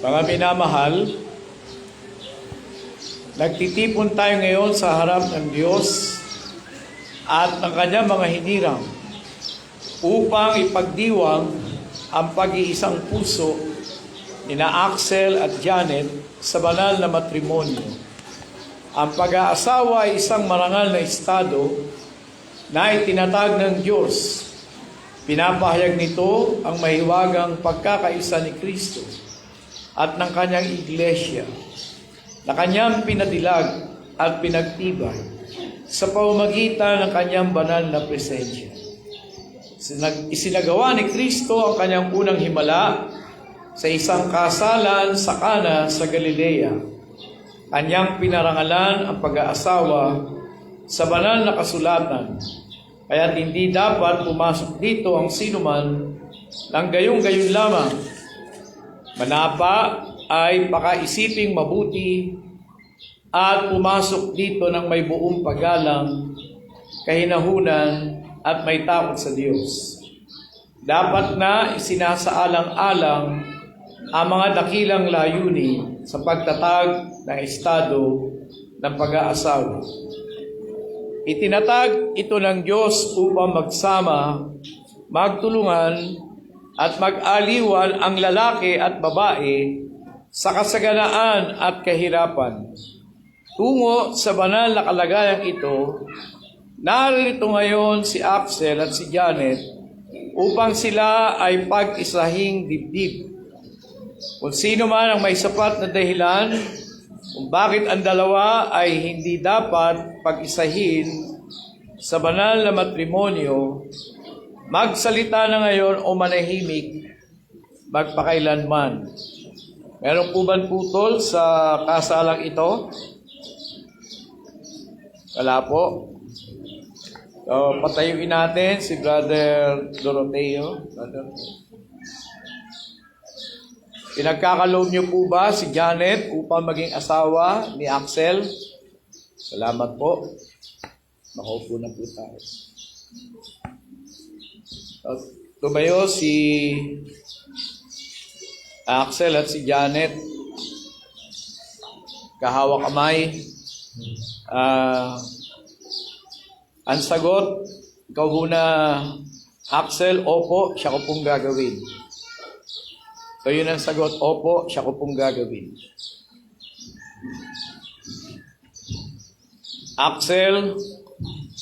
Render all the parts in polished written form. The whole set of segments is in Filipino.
Mga minamahal, nagtitipon tayo ngayon sa harap ng Diyos at ng Kanyang mga hinirang upang ipagdiwang ang pag-iisang puso ni na Axel at Janet sa banal na matrimonyo. Ang pag-aasawa ay isang marangal na estado na itinatag ng Diyos. Pinapahayag nito ang mahiwagang pagkakaisa ni Kristo at ng Kanyang iglesia na Kanyang pinadilag at pinagtibay sa pamamagitan ng Kanyang banal na presensya. Isinagawa ni Kristo ang Kanyang unang himala sa isang kasalan sa Cana sa Galilea. Kanyang pinarangalan ang pag-aasawa sa banal na kasulatan, kaya't hindi dapat pumasok dito ang sinuman ng gayong-gayon lamang. Manapa ay pakaisiping mabuti at pumasok dito ng may buong paggalang, kahinahunan at may takot sa Diyos. Dapat na isinasaalang-alang ang mga dakilang layunin sa pagtatag ng estado ng pag-aasawa. Itinatag ito ng Diyos upang magsama, magtulungan at mag-aliwan ang lalaki at babae sa kasaganaan at kahirapan. Tungo sa banal na kalagayang ito, narito ngayon si Axel at si Janet upang sila ay pag-isahing dibdib. Kung sino man ang may sapat na dahilan kung bakit ang dalawa ay hindi dapat pag-isahin sa banal na matrimonyo, magsalita na ngayon o manahimik magpakailanman. Meron po ba putol sa kasalang ito? Wala po. So, patayuin natin si Brother Doroteo. Pinagkakaloob niyo po ba si Janet upang maging asawa ni Axel? Salamat po. Makaupo na po tayo. Tumayo si Axel at si Janet. Kahawak kamay. Ang sagot, ikaw muna, Axel, opo, siya ko pong gagawin. So yun ang sagot, opo, siya ko pong gagawin. Axel,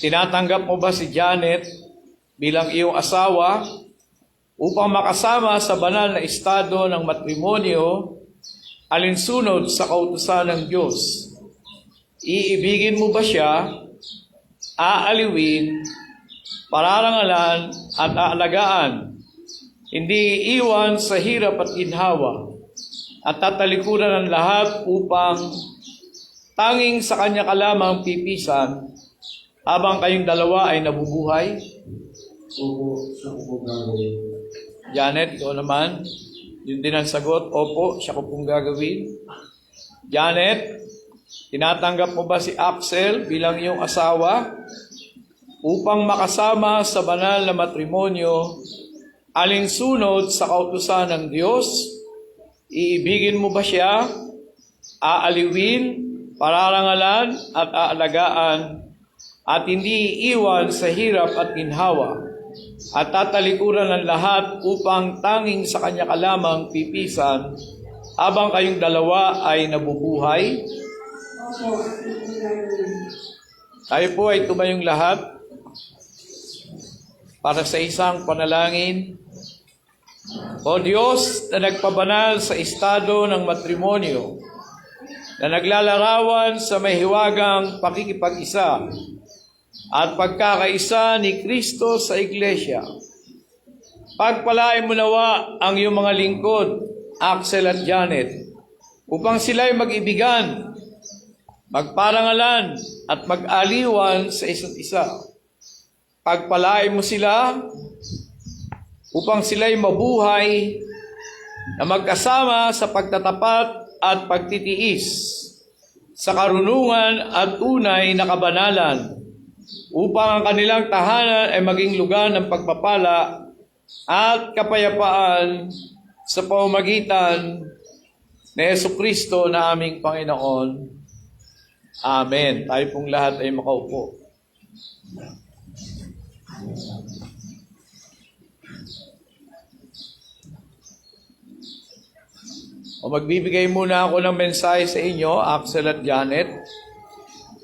tinatanggap mo ba si Janet bilang iyong asawa upang makasama sa banal na estado ng matrimonyo alinsunod sa kautusan ng Diyos? Iibigin mo ba siya, aaliwin, pararangalan at aalagaan, hindi iiwan sa hirap at ginhawa, at tatalikuran ng lahat upang tanging sa kanya ka lamang pipisan habang kayong dalawa ay nabubuhay? Opo, siya ko pong gagawin. Janet, ikaw naman. Yun din ang sagot, opo, siya ko pong gagawin. Janet, tinatanggap mo ba si Axel bilang iyong asawa upang makasama sa banal na matrimonyo alinsunod sa kautusan ng Diyos? Iibigin mo ba siya, aaliwin, pararangalan at aalagaan, at hindi iiwan sa hirap at ginhawa, at tatalikuran ng lahat upang tanging sa kanya ka lamang pipisan habang kayong dalawa ay nabubuhay? Tayo po ay tumayong lahat para sa isang panalangin. O Diyos na nagpabanal sa estado ng matrimonyo, na naglalarawan sa mahiwagang pakikipag-isa at pagkakaisa ni Kristo sa iglesia, pagpalain mo nawa ang iyong mga lingkod, Axel at Janet, upang sila'y mag-ibigan, magparangalan at mag-aliwan sa isa't isa. Pagpalain mo sila upang sila'y mabuhay na magkasama sa pagtatapat at pagtitiis, sa karunungan at tunay na kabanalan, upang ang kanilang tahanan ay maging lugar ng pagpapala at kapayapaan sa pamamagitan ni Jesucristo na aming Panginoon. Amen. Tayo pong lahat ay makaupo. Magbibigay muna ako ng mensahe sa inyo, Axel at Janet,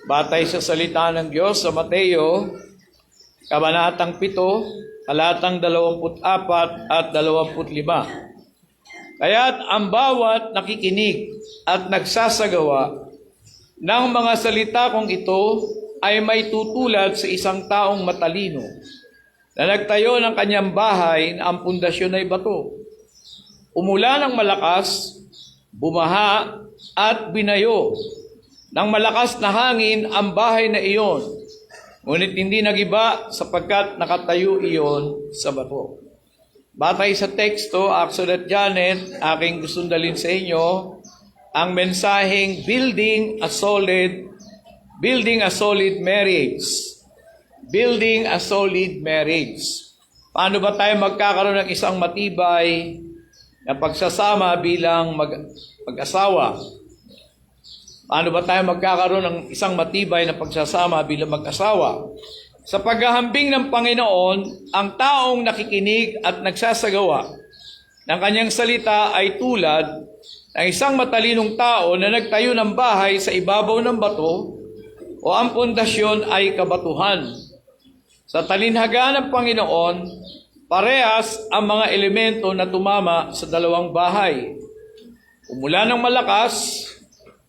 batay sa salita ng Diyos sa Mateo, Kabanatang 7, talatang 24 at 25. Kaya't ang bawat nakikinig at nagsasagawa ng mga salita kong ito ay may tutulad sa isang taong matalino na nagtayo ng kanyang bahay na ang pundasyon ay bato. Umulan ng malakas, bumaha at binayo ng malakas na hangin ang bahay na iyon, ngunit hindi nagiba sapagkat nakatayo iyon sa bato. Batay sa teksto, Axel at Janet, aking gustong dalhin sa inyo ang mensaheng building a solid marriage. Building a solid marriage. Paano ba tayo magkakaroon ng isang matibay na pagsasama bilang mag-asawa? Paano ba tayo magkakaroon ng isang matibay na pagsasama bilang mag-asawa? Sa paghahambing ng Panginoon, ang taong nakikinig at nagsasagawa ng kanyang salita ay tulad ng isang matalinong tao na nagtayo ng bahay sa ibabaw ng bato o ang pundasyon ay kabatuhan. Sa talinhaga ng Panginoon, parehas ang mga elemento na tumama sa dalawang bahay. Umulan ng malakas,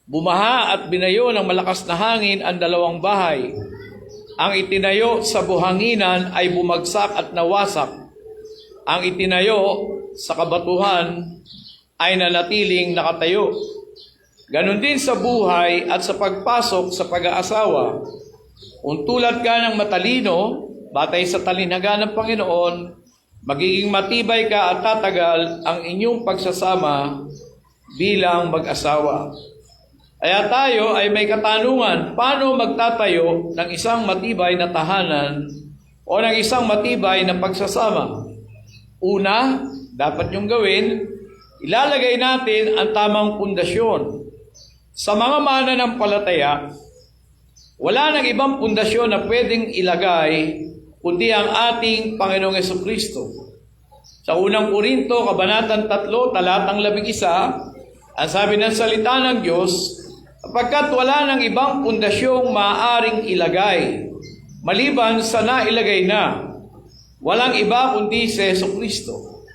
bumaha at binayo ng malakas na hangin ang dalawang bahay. Ang itinayo sa buhanginan ay bumagsak at nawasak. Ang itinayo sa kabatuhan ay nanatiling nakatayo. Ganon din sa buhay at sa pagpasok sa pag-aasawa. Kung tulad ka ng matalino, batay sa talinhaga ng Panginoon, magiging matibay ka at tatagal ang inyong pagsasama bilang mag-asawa. Kaya tayo ay may katanungan, paano magtatayo ng isang matibay na tahanan o ng isang matibay na pagsasama? Una, dapat niyong gawin, ilalagay natin ang tamang pundasyon. Sa mga mananampalataya, wala nang ibang pundasyon na pwedeng ilagay kundi ang ating Panginoong Jesucristo. Sa unang Korinto, Kabanatang 3, talatang 11, ang sabi ng salita ng Diyos, sapagkat wala nang ibang pundasyong maaaring ilagay, maliban sa nailagay na, walang iba kundi si Jesucristo.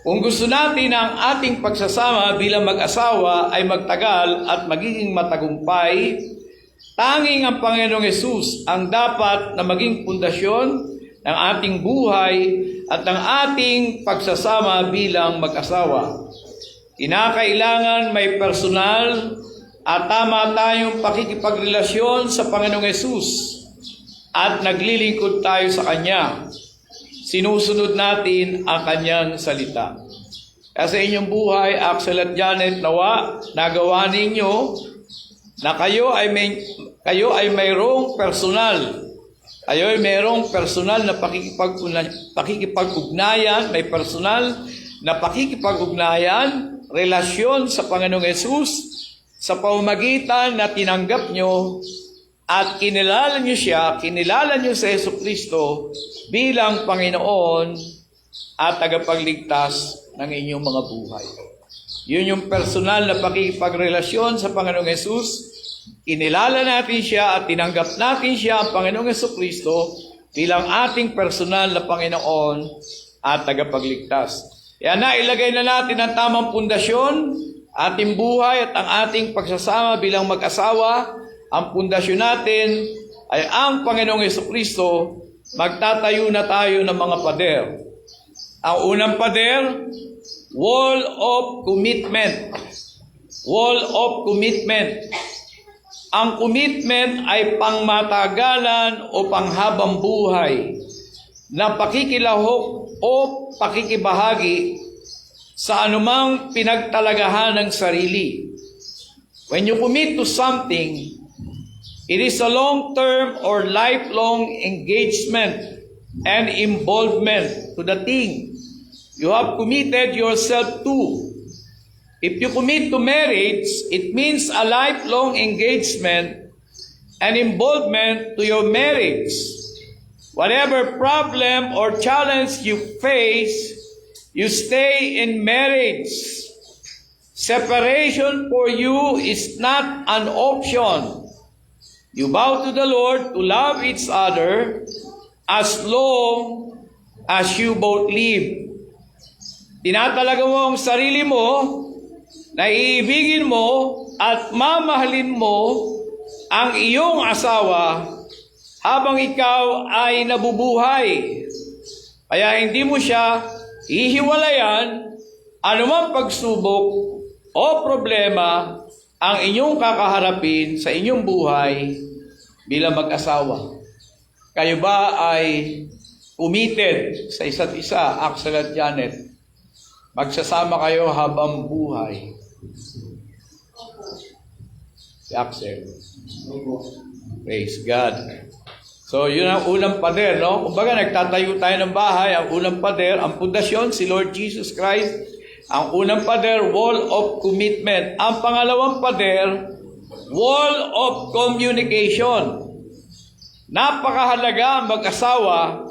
Kung gusto natin ang ating pagsasama bilang mag-asawa ay magtagal at magiging matagumpay, tanging ang Panginoong Hesus ang dapat na maging pundasyon ng ating buhay at ng ating pagsasama bilang mag-asawa. Kinakailangan may personal at tama tayong pakikipagrelasyon sa Panginoong Hesus at naglilingkod tayo sa Kanya. Sinusunod natin ang Kanyang salita. Kaya sa inyong buhay, Axel at Janet, nawa, nagawa ninyo na kayo ay mayroong personal. Kayo ay mayroong personal na pakikipag-ugnayan, may personal na pakikipag-ugnayan, relasyon sa Panginoong Hesus sa pamamagitan na tinanggap nyo at kinilala nyo siya, kinilala nyo sa Jesucristo bilang Panginoon at tagapagligtas ng inyong mga buhay. Yun yung personal na pakikipagrelasyon sa Panginoong Hesus. Kinilala natin siya at tinanggap natin siya ang Panginoong Jesucristo bilang ating personal na Panginoon at tagapagligtas. Kaya nailagay na natin ang tamang pundasyon, ating buhay at ang ating pagsasama bilang mag-asawa. Ang pundasyon natin ay ang Panginoong Jesucristo. Magtatayo na tayo ng mga pader. Ang unang pader, wall of commitment. Wall of commitment. Ang commitment ay pangmatagalan o panghabang buhay na pakikilahok o pakikibahagi sa anumang pinagtalagahan ng sarili. When you commit to something, it is a long-term or lifelong engagement and involvement to the thing you have committed yourself to. If you commit to marriage, it means a lifelong engagement and involvement to your marriage. Whatever problem or challenge you face, you stay in marriage. Separation for you is not an option. You vow to the Lord to love each other as long as you both live. Tinatalaga mo ang sarili mo, na iibigin mo at mamahalin mo ang iyong asawa habang ikaw ay nabubuhay. Kaya hindi mo siya hihiwalayan anumang pagsubok o problema ang inyong kakaharapin sa inyong buhay bilang mag-asawa. Kayo ba ay committed sa isa't isa, Axel at Janet? Magsasama kayo habang buhay. Si Axel. Praise God. So, yun ang unang pader, no? Kumbaga, nagtatayo tayo ng bahay. Ang unang pader, ang pundasyon, si Lord Jesus Christ. Ang unang pader, wall of commitment. Ang pangalawang pader, wall of communication. Napakahalaga ang mag-asawa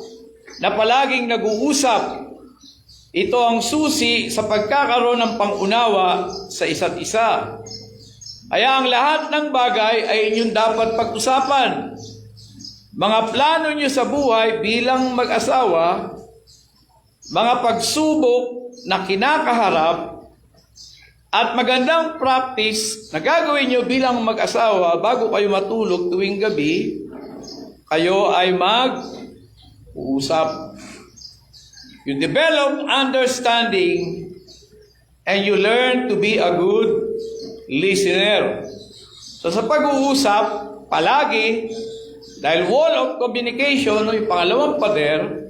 na palaging nag-uusap. Ito ang susi sa pagkakaroon ng pangunawa sa isa't isa. Kaya ang lahat ng bagay ay inyong dapat pag-usapan. Mga plano nyo sa buhay bilang mag-asawa, mga pagsubok na kinakaharap, at magandang practice na gagawin nyo bilang mag-asawa bago kayo matulog tuwing gabi, kayo ay mag-uusap. You develop understanding and you learn to be a good listener. So sa pag-uusap, palagi, dahil wall of communication, yung pangalawang pader,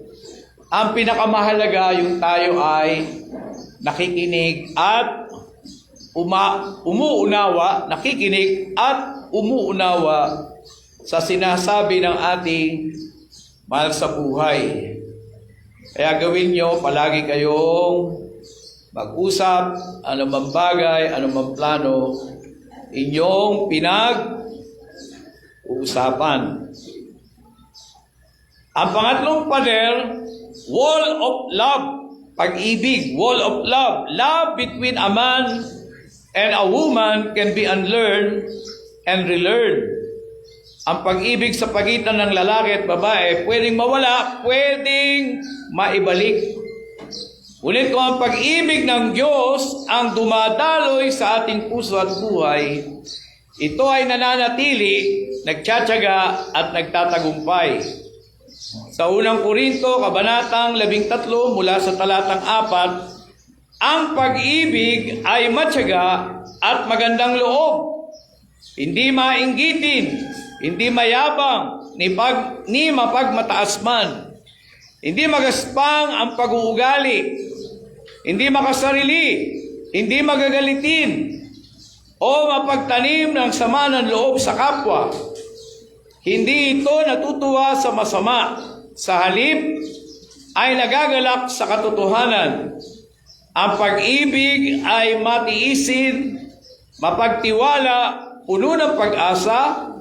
ang pinakamahalaga yung tayo ay nakikinig at umuunawa, nakikinig at umuunawa sa sinasabi ng ating mahal sa buhay. Kaya gawin nyo, palagi kayong mag-usap, anumang bagay, anumang plano, inyong pinag-uusapan. Ang pangatlong pader, wall of love, pag-ibig, wall of love. Love between a man and a woman can be unlearned and relearned. Ang pag-ibig sa pagitan ng lalaki at babae, pwedeng mawala, pwedeng maibalik. Ngunit kung ang pag-ibig ng Diyos ang dumadaloy sa ating puso at buhay, ito ay nananatili, nagtsatsaga at nagtatagumpay. Sa unang Korinto, kabanatang 13, mula sa talatang 4, ang pag-ibig ay matyaga at magandang loob, hindi mainggitin, hindi mayabang, ni mapagmataas man, hindi magaspang ang pag-uugali, hindi makasarili, hindi magagalitin, o mapagtanim ng sama ng loob sa kapwa. Hindi ito natutuwa sa masama. Sa halip, ay nagagalak sa katotohanan. Ang pag-ibig ay matiisin, mapagtiwala, puno ng pag-asa,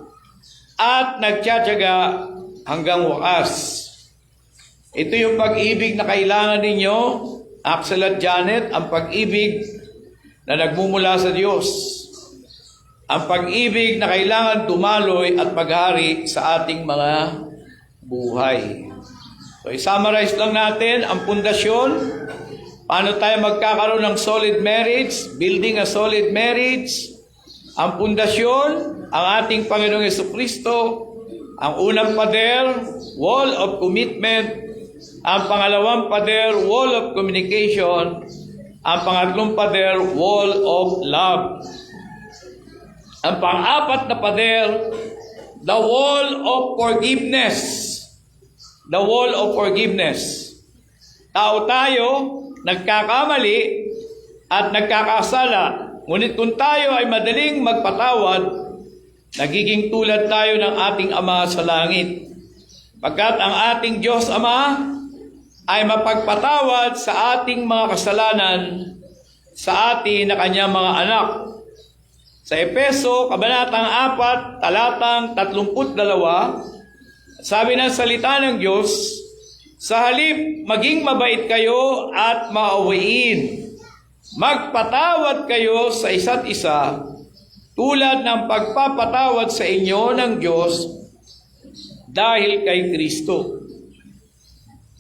at nagtsatsaga hanggang wakas. Ito yung pag-ibig na kailangan ninyo, Axel at Janet, ang pag-ibig na nagmumula sa Diyos. Ang pag-ibig na kailangan tumaloy at maghari sa ating mga buhay. So, i-summarize lang natin ang pundasyon. Paano tayo magkakaroon ng solid marriage? Building a solid marriage. Ang pundasyon, ang ating Panginoong Jesucristo. Ang unang pader, wall of commitment. Ang pangalawang pader, wall of communication. Ang pangatlong pader, wall of love. Ang pang-apat na pader, the wall of forgiveness. The wall of forgiveness. Tao tayo, nagkakamali at nagkakasala. Ngunit kung tayo ay madaling magpatawad, nagiging tulad tayo ng ating Ama sa langit. Pagkat ang ating Diyos Ama ay mapagpatawad sa ating mga kasalanan sa atin na kanyang mga anak. Sa Efeso, Kabanatang 4, talatang 32, sabi ng salita ng Diyos, sa halip, maging mabait kayo at maawain. Magpatawad kayo sa isa't isa, tulad ng pagpapatawad sa inyo ng Diyos dahil kay Kristo.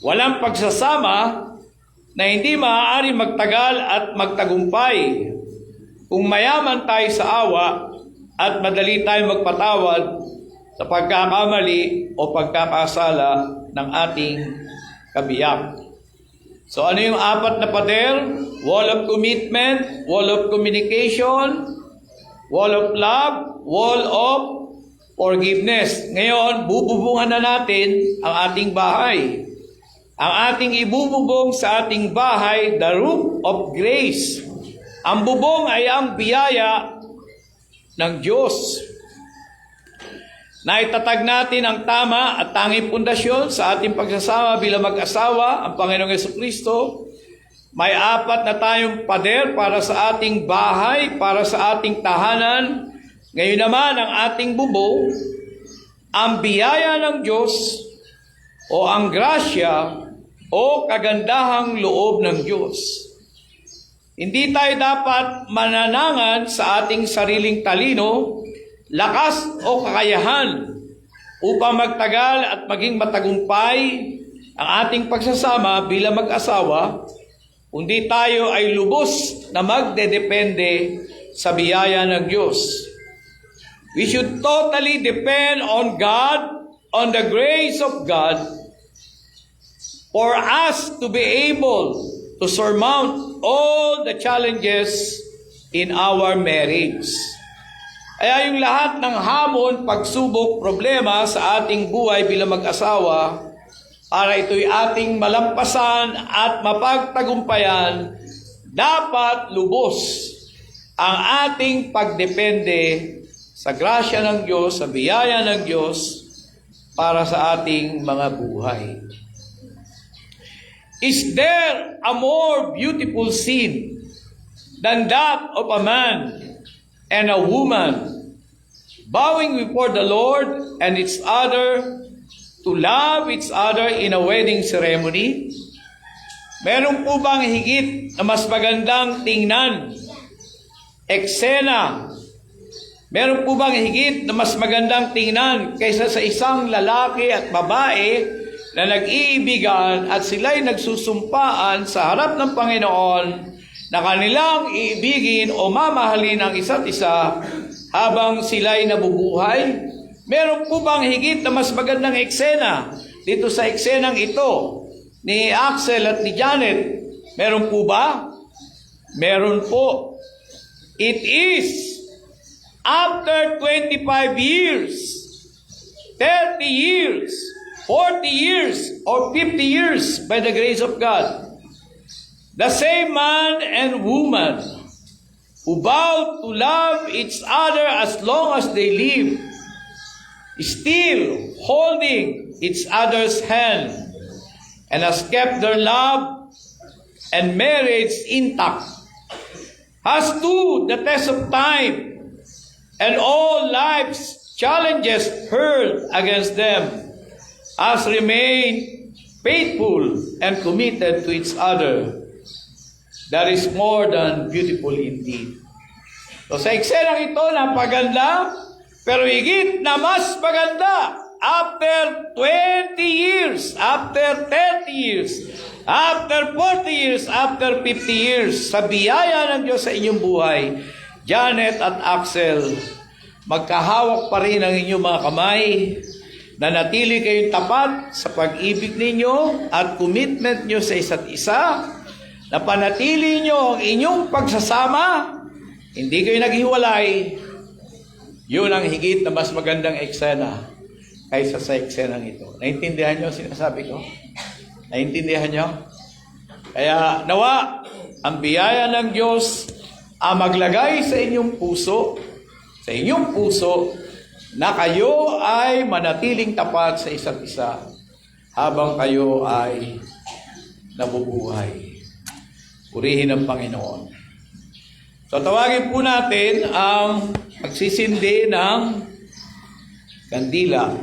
Walang pagsasama na hindi maaari magtagal at magtagumpay kung mayaman tayo sa awa at madali tayo magpatawad sa pagkakamali o pagkakasala ng ating kabiyak. So ano yung 4 na pader? Wall of commitment, wall of communication, wall of love, wall of forgiveness. Ngayon, bububungan na natin ang ating bahay. Ang ating ibububong sa ating bahay, the roof of grace. Ang bubong ay ang biyaya ng Diyos. Naitatag natin ang tama at tanging pundasyon sa ating pagsasama bilang mag-asawa, ang Panginoong Jesucristo. May 4 na tayong pader para sa ating bahay, para sa ating tahanan. Ngayon naman ang ating bubong, ang biyaya ng Diyos o ang grasya o kagandahang loob ng Diyos. Hindi tayo dapat mananangan sa ating sariling talino, lakas o kakayahan upang magtagal at maging matagumpay ang ating pagsasama bilang mag-asawa, kundi tayo ay lubos na magdedepende sa biyaya ng Diyos. We should totally depend on God, on the grace of God, for us to be able to surmount all the challenges in our marriage. Kaya yung lahat ng hamon, pagsubok, problema sa ating buhay bilang mag-asawa, para ito'y ating malampasan at mapagtagumpayan, dapat lubos ang ating pagdepende sa grasya ng Diyos, sa biyaya ng Diyos, para sa ating mga buhay. Is there a more beautiful scene than that of a man and a woman bowing before the Lord and each other to love each other in a wedding ceremony? Meron po bang higit na mas magandang tingnan? Eksena. Meron po bang higit na mas magandang tingnan kaysa sa isang lalaki at babae na nag-iibigan at sila'y nagsusumpaan sa harap ng Panginoon na kanilang iibigin o mamahalin ang isa't isa habang sila'y nabubuhay? Meron po bang higit na mas magandang eksena dito sa eksenang ito ni Axel at ni Janet? Meron po ba? Meron po. It is after 25 years, 30 years, 40 years, or 50 years by the grace of God, the same man and woman who vowed to love each other as long as they live, still holding each other's hand, and has kept their love and marriage intact, has stood the test of time and all life's challenges hurled against them, has remained faithful and committed to each other. That is more than beautiful indeed. So sa eksenang ito, napaganda, pero higit na mas maganda, after 20 years, after 30 years, after 40 years, after 50 years, sa biyaya ng Diyos sa inyong buhay, Janet at Axel, magkahawak pa rin ang inyong mga kamay, na natili kayong tapat sa pag-ibig ninyo at commitment nyo sa isa't isa, na panatili nyo ang inyong pagsasama, hindi kayo naghiwalay. Yun ang higit na mas magandang eksena kaysa sa eksenang ito. Naintindihan nyo sinasabi ko? Naintindihan nyo? Kaya nawa, ang biyaya ng Diyos ang maglagay sa inyong puso, na kayo ay manatiling tapat sa isa't isa habang kayo ay nabubuhay. Purihin ang Panginoon. Tatawagin po natin ang pagsisindi ng kandila.